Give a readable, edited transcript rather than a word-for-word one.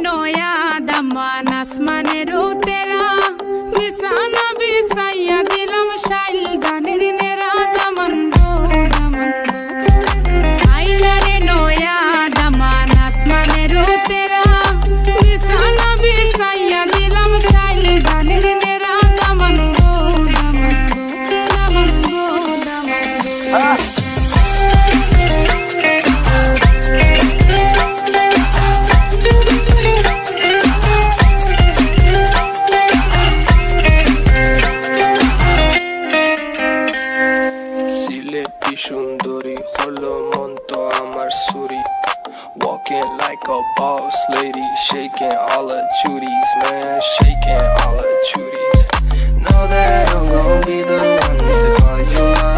Noah दमान आसमानेरो तेरा बिसाना बिसाइया दिलम शाइल गानेर नेरा दमन गो आइला रे नोया दमान आसमानेरो तेरा बिसाना बिसाइया दिलम शाइल गानेर नेरा दमन गो Shunduri, holo monto amar suri. Walking like a boss lady, shaking all her chuties, man, shaking all her chuties. Know that I'm gonna be the one to call you mine.